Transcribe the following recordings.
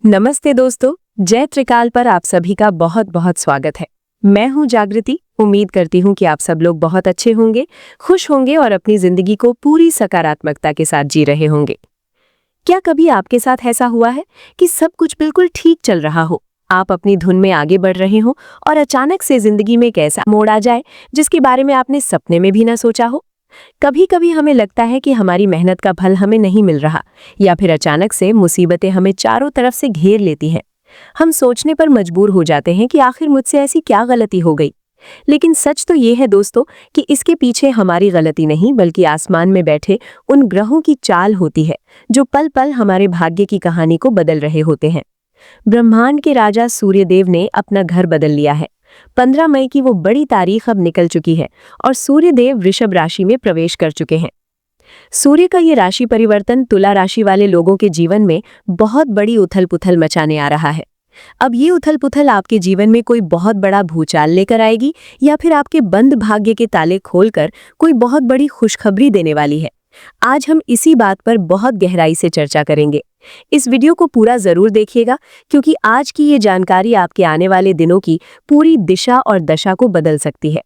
नमस्ते दोस्तों, जय त्रिकाल पर आप सभी का बहुत बहुत स्वागत है। मैं हूं जागृति। उम्मीद करती हूं कि आप सब लोग बहुत अच्छे होंगे, खुश होंगे और अपनी जिंदगी को पूरी सकारात्मकता के साथ जी रहे होंगे। क्या कभी आपके साथ ऐसा हुआ है कि सब कुछ बिल्कुल ठीक चल रहा हो, आप अपनी धुन में आगे बढ़ रहे हो और अचानक से जिंदगी में एक ऐसा मोड़ आ जाए जिसके बारे में आपने सपने में भी ना सोचा हो? कभी कभी हमें लगता है कि हमारी मेहनत का फल हमें नहीं मिल रहा, या फिर अचानक से मुसीबतें हमें चारों तरफ से घेर लेती हैं। हम सोचने पर मजबूर हो जाते हैं कि आखिर मुझसे ऐसी क्या गलती हो गई। लेकिन सच तो ये है दोस्तों कि इसके पीछे हमारी गलती नहीं बल्कि आसमान में बैठे उन ग्रहों की चाल होती है, जो पल पल हमारे भाग्य की कहानी को बदल रहे होते हैं। ब्रह्मांड के राजा सूर्यदेव ने अपना घर बदल लिया है। 15 मई की वो बड़ी तारीख अब निकल चुकी है और सूर्यदेव वृषभ राशि में प्रवेश कर चुके हैं। सूर्य का ये राशि परिवर्तन तुला राशि वाले लोगों के जीवन में बहुत बड़ी उथल पुथल मचाने आ रहा है। अब ये उथल पुथल आपके जीवन में कोई बहुत बड़ा भूचाल लेकर आएगी, या फिर आपके बंद भाग्य के ताले खोलकर कोई बहुत बड़ी खुशखबरी देने वाली है। आज हम इसी बात पर बहुत गहराई से चर्चा करेंगे। इस वीडियो को पूरा जरूर देखिएगा, क्योंकि आज की ये जानकारी आपके आने वाले दिनों की पूरी दिशा और दशा को बदल सकती है।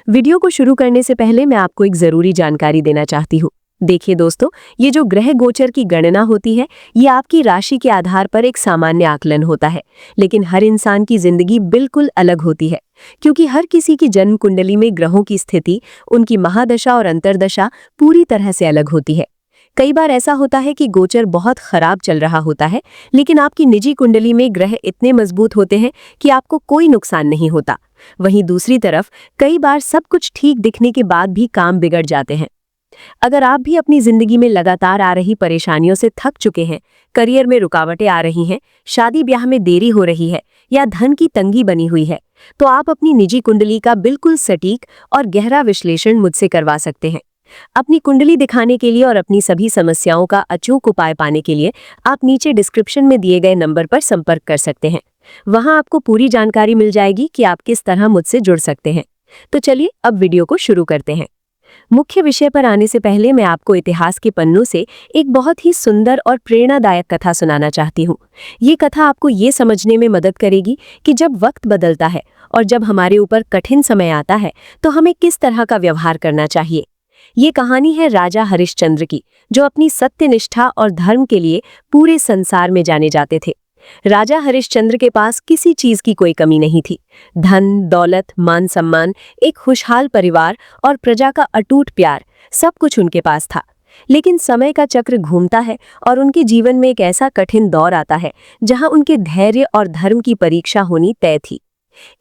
वीडियो को शुरू करने से पहले मैं आपको एक जरूरी जानकारी देना चाहती हूँ। देखिए दोस्तों, ये जो ग्रह गोचर की गणना होती है, ये आपकी राशि के आधार पर एक सामान्य आकलन होता है, लेकिन हर इंसान की जिंदगी बिल्कुल अलग होती है, क्योंकि हर किसी की जन्म कुंडली में ग्रहों की स्थिति, उनकी महादशा और अंतर्दशा पूरी तरह से अलग होती है। कई बार ऐसा होता है कि गोचर बहुत खराब चल रहा होता है, लेकिन आपकी निजी कुंडली में ग्रह इतने मजबूत होते हैं कि आपको कोई नुकसान नहीं होता। वहीं दूसरी तरफ कई बार सब कुछ ठीक दिखने के बाद भी काम बिगड़ जाते हैं। अगर आप भी अपनी जिंदगी में लगातार आ रही परेशानियों से थक चुके हैं, करियर में रुकावटें आ रही हैं, शादी ब्याह में देरी हो रही है या धन की तंगी बनी हुई है, तो आप अपनी निजी कुंडली का बिल्कुल सटीक और गहरा विश्लेषण मुझसे करवा सकते हैं। अपनी कुंडली दिखाने के लिए और अपनी सभी समस्याओं का अचूक उपाय पाने के लिए आप नीचे डिस्क्रिप्शन में दिए गए नंबर पर संपर्क कर सकते हैं। वहां आपको पूरी जानकारी मिल जाएगी कि आप किस तरह मुझसे जुड़ सकते हैं। तो चलिए अब वीडियो को शुरू करते हैं। मुख्य विषय पर आने से पहले मैं आपको इतिहास के पन्नों से एक बहुत ही सुंदर और प्रेरणादायक कथा सुनाना चाहती हूँ। ये कथा आपको ये समझने में मदद करेगी कि जब वक्त बदलता है और जब हमारे ऊपर कठिन समय आता है, तो हमें किस तरह का व्यवहार करना चाहिए। ये कहानी है राजा हरिश्चंद्र की, जो अपनी सत्यनिष्ठा और धर्म के लिए पूरे संसार में जाने जाते थे। राजा हरिश्चंद्र के पास किसी चीज की कोई कमी नहीं थी। धन, दौलत, मान सम्मान, एक खुशहाल परिवार और प्रजा का अटूट प्यार, सब कुछ उनके पास था। लेकिन समय का चक्र घूमता है और उनके जीवन में एक ऐसा कठिन दौर आता है जहां उनके धैर्य और धर्म की परीक्षा होनी तय थी।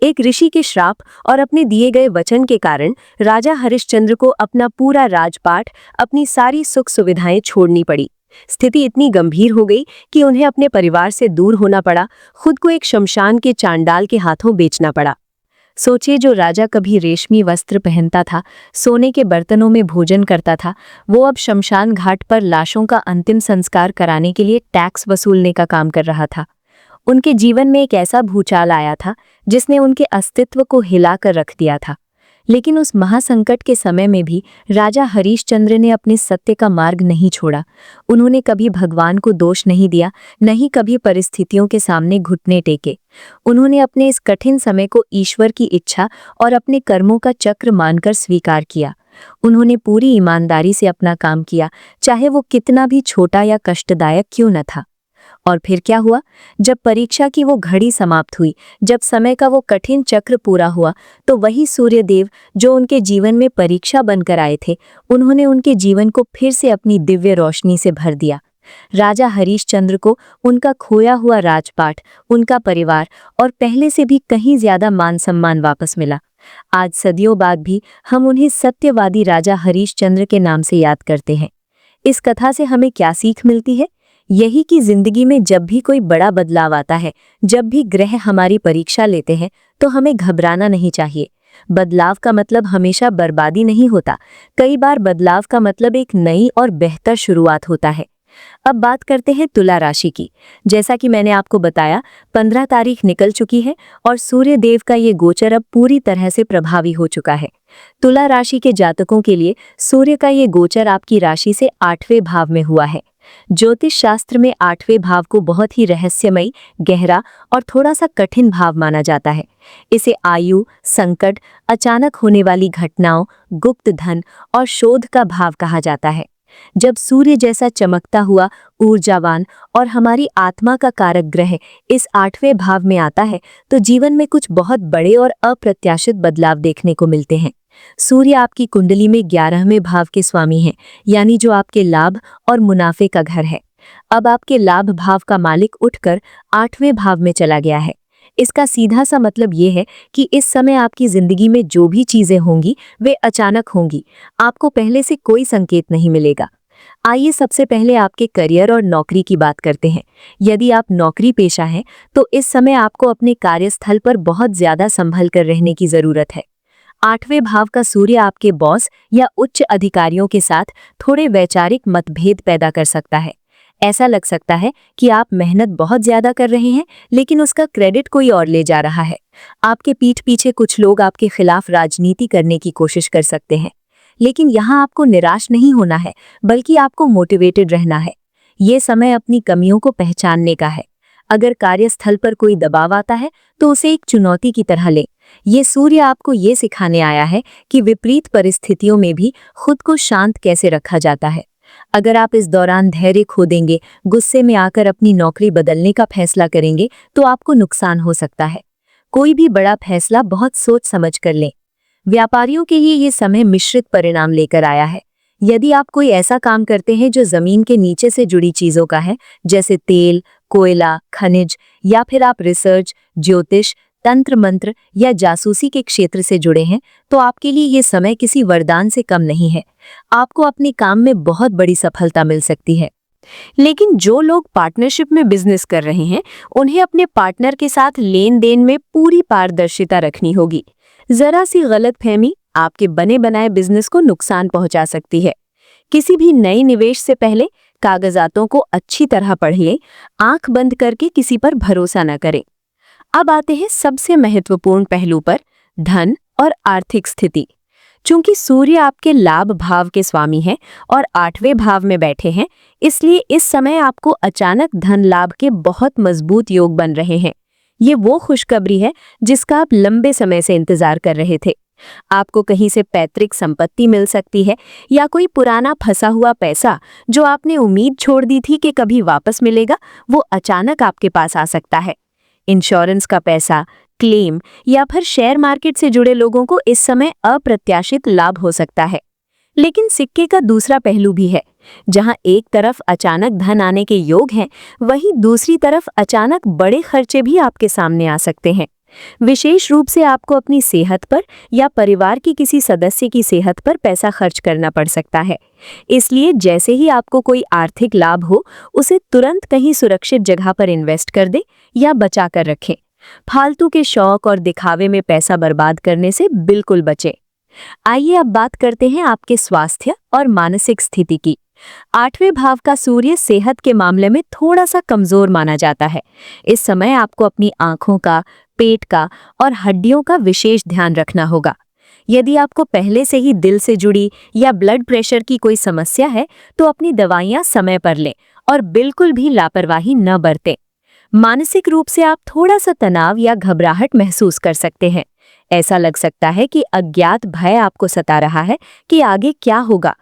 एक ऋषि के श्राप और अपने दिए गए वचन के कारण राजा हरिश्चंद्र को अपना पूरा राजपाट, अपनी सारी सुख सुविधाएं छोड़नी पड़ी। स्थिति इतनी गंभीर हो गई कि उन्हें अपने परिवार से दूर होना पड़ा, खुद को एक शमशान के चांडाल के हाथों बेचना पड़ा। सोचिए, जो राजा कभी रेशमी वस्त्र पहनता था, सोने के बर्तनों में भोजन करता था, वो अब शमशान घाट पर लाशों का अंतिम संस्कार कराने के लिए टैक्स वसूलने का काम कर रहा था। उनके जीवन में एक ऐसा भूचाल आया था जिसने उनके अस्तित्व को हिलाकर रख दिया था। लेकिन उस महासंकट के समय में भी राजा हरिश्चंद्र ने अपने सत्य का मार्ग नहीं छोड़ा। उन्होंने कभी भगवान को दोष नहीं दिया, नहीं कभी परिस्थितियों के सामने घुटने टेके। उन्होंने अपने इस कठिन समय को ईश्वर की इच्छा और अपने कर्मों का चक्र मानकर स्वीकार किया। उन्होंने पूरी ईमानदारी से अपना काम किया, चाहे वो कितना भी छोटा या कष्टदायक क्यों न था। और फिर क्या हुआ? जब परीक्षा की वो घड़ी समाप्त हुई, जब समय का वो कठिन चक्र पूरा हुआ, तो वही सूर्यदेव जो उनके जीवन में परीक्षा बनकर आए थे, उन्होंने उनके जीवन को फिर से अपनी दिव्य रोशनी से भर दिया। राजा हरिश्चंद्र को उनका खोया हुआ राजपाट, उनका परिवार और पहले से भी कहीं ज्यादा मान सम्मान वापस मिला। आज सदियों बाद भी हम उन्हें सत्यवादी राजा हरिश्चंद्र के नाम से याद करते हैं। इस कथा से हमें क्या सीख मिलती है? यही कि जिंदगी में जब भी कोई बड़ा बदलाव आता है, जब भी ग्रह हमारी परीक्षा लेते हैं, तो हमें घबराना नहीं चाहिए। बदलाव का मतलब हमेशा बर्बादी नहीं होता। कई बार बदलाव का मतलब एक नई और बेहतर शुरुआत होता है। अब बात करते हैं तुला राशि की। जैसा कि मैंने आपको बताया, 15 तारीख निकल चुकी है और सूर्य देव का ये गोचर अब पूरी तरह से प्रभावी हो चुका है। तुला राशि के जातकों के लिए सूर्य का ये गोचर आपकी राशि से 8वें भाव में हुआ है। ज्योतिष शास्त्र में 8वें भाव को बहुत ही रहस्यमयी, गहरा और थोड़ा सा कठिन भाव माना जाता है। इसे आयु, संकट, अचानक होने वाली घटनाओं, गुप्त धन और शोध का भाव कहा जाता है। जब सूर्य जैसा चमकता हुआ, ऊर्जावान और हमारी आत्मा का कारक ग्रह इस 8वें भाव में आता है तो जीवन में कुछ बहुत बड़े और अप्रत्याशित बदलाव देखने को मिलते हैं। सूर्य आपकी कुंडली में 11वें भाव के स्वामी हैं, यानी जो आपके लाभ और मुनाफे का घर है। अब आपके लाभ भाव का मालिक उठकर 8वें भाव में चला गया है। इसका सीधा सा मतलब ये है कि इस समय आपकी जिंदगी में जो भी चीजें होंगी वे अचानक होंगी, आपको पहले से कोई संकेत नहीं मिलेगा। आइए सबसे पहले आपके करियर और नौकरी की बात करते हैं। यदि आप नौकरी पेशा हैं तो इस समय आपको अपने कार्यस्थल पर बहुत ज्यादा संभल कर रहने की जरूरत है। 8वें भाव का सूर्य आपके बॉस या उच्च अधिकारियों के साथ थोड़े वैचारिक मतभेद पैदा कर सकता है। ऐसा लग सकता है कि आप मेहनत बहुत ज्यादा कर रहे हैं लेकिन उसका क्रेडिट कोई और ले जा रहा है। आपके पीठ पीछे कुछ लोग आपके खिलाफ राजनीति करने की कोशिश कर सकते हैं। लेकिन यहाँ आपको निराश नहीं होना है, बल्कि आपको मोटिवेटेड रहना है। ये समय अपनी कमियों को पहचानने का है। अगर कार्यस्थल पर कोई दबाव आता है तो उसे एक चुनौती की तरह लें। ये सूर्य आपको ये सिखाने आया है कि विपरीत परिस्थितियों में भी खुद को शांत कैसे रखा जाता है। अगर आप इस दौरान धैर्य खो देंगे, गुस्से में आकर अपनी नौकरी बदलने का फैसला करेंगे तो आपको नुकसान हो सकता है। कोई भी बड़ा फैसला बहुत सोच समझ कर लें। व्यापारियों के लिए ये समय मिश्रित परिणाम लेकर आया है। यदि आप कोई ऐसा काम करते हैं जो जमीन के नीचे से जुड़ी चीजों का है, जैसे तेल, कोयला, खनिज, या फिर आप रिसर्च, ज्योतिष, तंत्र मंत्र या जासूसी के क्षेत्र से जुड़े हैं, तो आपके लिए ये समय किसी वरदान से कम नहीं है। आपको अपने काम में बहुत बड़ी सफलता मिल सकती है। लेकिन जो लोग पार्टनरशिप में बिजनेस कर रहे हैं, उन्हें अपने पार्टनर के साथ लेन देन में पूरी पारदर्शिता रखनी होगी। जरा सी गलतफहमी आपके बने बनाए बिजनेस को नुकसान पहुंचा सकती है। किसी भी नए निवेश से पहले कागजातों को अच्छी तरह पढ़िए। आंख बंद करके किसी पर भरोसा न करें। अब आते हैं सबसे महत्वपूर्ण पहलू पर, धन और आर्थिक स्थिति। चूंकि सूर्य आपके लाभ भाव के स्वामी हैं और 8वें भाव में बैठे हैं, इसलिए इस समय आपको अचानक धन लाभ के बहुत मजबूत योग बन रहे हैं। ये वो खुशखबरी है जिसका आप लंबे समय से इंतजार कर रहे थे। आपको कहीं से पैतृक संपत्ति मिल सकती है या कोई पुराना फंसा हुआ पैसा जो आपने उम्मीद छोड़ दी थी कि कभी वापस मिलेगा, वो अचानक आपके पास आ सकता है। इंश्योरेंस का पैसा, क्लेम या फिर शेयर मार्केट से जुड़े लोगों को इस समय अप्रत्याशित लाभ हो सकता है। लेकिन सिक्के का दूसरा पहलू भी है। जहां एक तरफ अचानक धन आने के योग हैं, वहीं दूसरी तरफ अचानक बड़े खर्चे भी आपके सामने आ सकते हैं। विशेष रूप से आपको अपनी सेहत पर या परिवार की किसी सदस्य की सेहत पर पैसा खर्च करना पड़ सकता है। इसलिए जैसे ही आपको कोई आर्थिक लाभ हो, उसे तुरंत कहीं सुरक्षित जगह पर इन्वेस्ट कर दें या बचा कर रखें। फालतू के शौक और दिखावे में पैसा बर्बाद करने से बिल्कुल बचें। आइए अब बात करते हैं आपके स्वास्थ्य और मानसिक स्थिति की। 8वें भाव का सूर्य सेहत के मामले में थोड़ा सा कमजोर माना जाता है। इस समय आपको अपनी आंखों का, पेट का और हड्डियों का विशेष ध्यान रखना होगा। यदि आपको पहले से ही दिल से जुड़ी या ब्लड प्रेशर की कोई समस्या है तो अपनी दवाइयां समय पर लें और बिल्कुल भी लापरवाही न बरतें। मानसिक रूप से आप थोड़ा सा तनाव या घबराहट महसूस कर सकते हैं। ऐसा लग सकता है कि अज्ञात भय आपको सता रहा है कि आगे क्या होगा।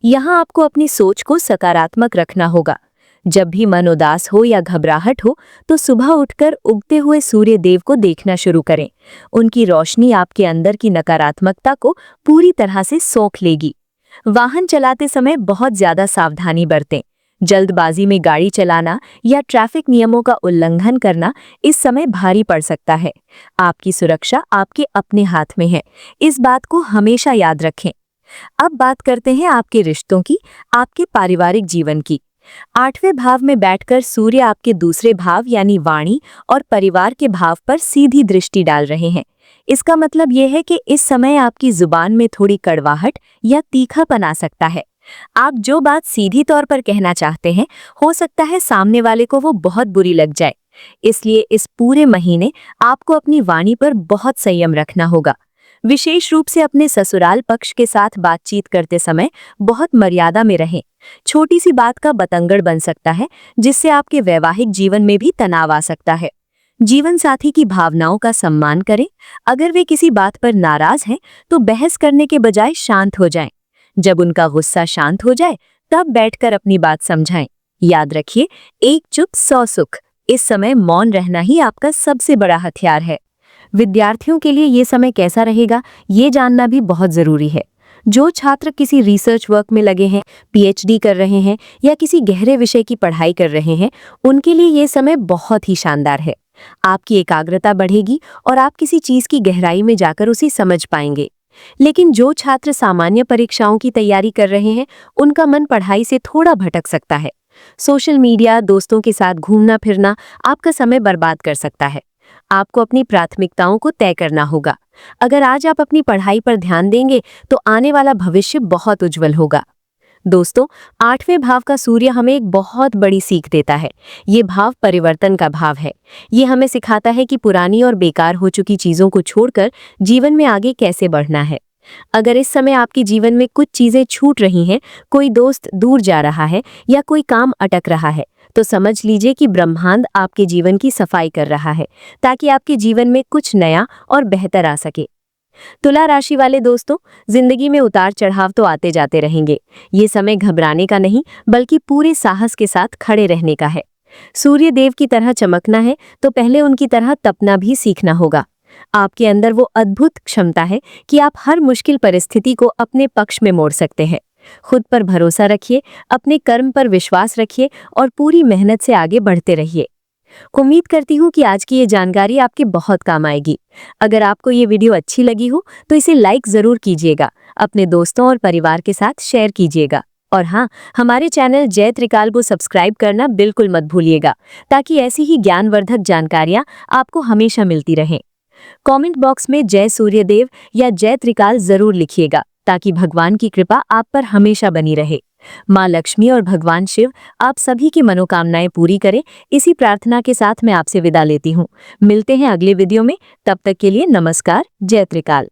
यहाँ आपको अपनी सोच को सकारात्मक रखना होगा। जब भी मन उदास हो या घबराहट हो तो सुबह उठकर उगते हुए सूर्य देव को देखना शुरू करें। उनकी रोशनी आपके अंदर की नकारात्मकता को पूरी तरह से सोख लेगी। वाहन चलाते समय बहुत ज्यादा सावधानी बरतें। जल्दबाजी में गाड़ी चलाना या ट्रैफिक नियमों का उल्लंघन करना इस समय भारी पड़ सकता है। आपकी सुरक्षा आपके अपने हाथ में है, इस बात को हमेशा याद रखें। अब बात करते हैं आपके रिश्तों की, आपके पारिवारिक जीवन की। 8वें भाव में बैठकर सूर्य आपके दूसरे भाव यानी वाणी और परिवार के भाव पर सीधी दृष्टि डाल रहे हैं। इसका मतलब यह है कि इस समय आपकी जुबान में थोड़ी कड़वाहट या तीखापन आ सकता है। आप जो बात सीधी तौर पर कहना चाहते हैं, हो सकता है सामने वाले को वो बहुत बुरी लग जाए। इसलिए इस पूरे महीने आपको अपनी वाणी पर बहुत संयम रखना होगा। विशेष रूप से अपने ससुराल पक्ष के साथ बातचीत करते समय बहुत मर्यादा में रहें। छोटी सी बात का बतंगड़ बन सकता है, जिससे आपके वैवाहिक जीवन में भी तनाव आ सकता है। जीवन साथी की भावनाओं का सम्मान करें। अगर वे किसी बात पर नाराज हैं, तो बहस करने के बजाय शांत हो जाएं। जब उनका गुस्सा शांत हो जाए, तब बैठकर अपनी बात समझाएं। याद रखिए, एक चुप 100 सुख। इस समय मौन रहना ही आपका सबसे बड़ा हथियार है। विद्यार्थियों के लिए ये समय कैसा रहेगा, ये जानना भी बहुत जरूरी है। जो छात्र किसी रिसर्च वर्क में लगे हैं, पीएचडी कर रहे हैं या किसी गहरे विषय की पढ़ाई कर रहे हैं, उनके लिए ये समय बहुत ही शानदार है। आपकी एकाग्रता बढ़ेगी और आप किसी चीज की गहराई में जाकर उसे समझ पाएंगे। लेकिन जो छात्र सामान्य परीक्षाओं की तैयारी कर रहे हैं, उनका मन पढ़ाई से थोड़ा भटक सकता है। सोशल मीडिया, दोस्तों के साथ घूमना फिरना आपका समय बर्बाद कर सकता है। आपको अपनी प्राथमिकताओं को तय करना होगा। अगर आज आप अपनी पढ़ाई पर ध्यान देंगे, तो आने वाला भविष्य बहुत उज्जवल होगा। दोस्तों, 8वें भाव का सूर्य हमें एक बहुत बड़ी सीख देता है। ये भाव परिवर्तन का भाव है। ये हमें सिखाता है कि पुरानी और बेकार हो चुकी चीजों को छोड़कर जीवन में आगे कैसे बढ़ना है। अगर इस समय आपके जीवन में कुछ चीजें छूट रही हैं, कोई दोस्त दूर जा रहा है या कोई काम अटक रहा है, तो समझ लीजिए कि ब्रह्मांड आपके जीवन की सफाई कर रहा है, ताकि आपके जीवन में कुछ नया और बेहतर आ सके। तुला राशि वाले दोस्तों, जिंदगी में उतार चढ़ाव तो आते जाते रहेंगे। ये समय घबराने का नहीं, बल्कि पूरे साहस के साथ खड़े रहने का है। सूर्य देव की तरह चमकना है, तो पहले उनकी तरह तपना भी सीखना होगा। आपके अंदर वो अद्भुत क्षमता है कि आप हर मुश्किल परिस्थिति को अपने पक्ष में मोड़ सकते हैं। खुद पर भरोसा रखिए, अपने कर्म पर विश्वास रखिए और पूरी मेहनत से आगे बढ़ते रहिए। उम्मीद करती हूँ कि आज की ये जानकारी आपके बहुत काम आएगी। अगर आपको ये वीडियो अच्छी लगी हो, तो इसे लाइक जरूर कीजिएगा, अपने दोस्तों और परिवार के साथ शेयर कीजिएगा। और हाँ, हमारे चैनल जय त्रिकाल को सब्सक्राइब करना बिल्कुल मत भूलिएगा, ताकि ऐसी ही ज्ञानवर्धक जानकारियाँ आपको हमेशा मिलती रहें। कमेंट बॉक्स में जय सूर्यदेव या जय त्रिकाल जरूर लिखिएगा, ताकि भगवान की कृपा आप पर हमेशा बनी रहे। माँ लक्ष्मी और भगवान शिव आप सभी की मनोकामनाएं पूरी करें। इसी प्रार्थना के साथ मैं आपसे विदा लेती हूँ। मिलते हैं अगले वीडियो में। तब तक के लिए नमस्कार। जय त्रिकाल।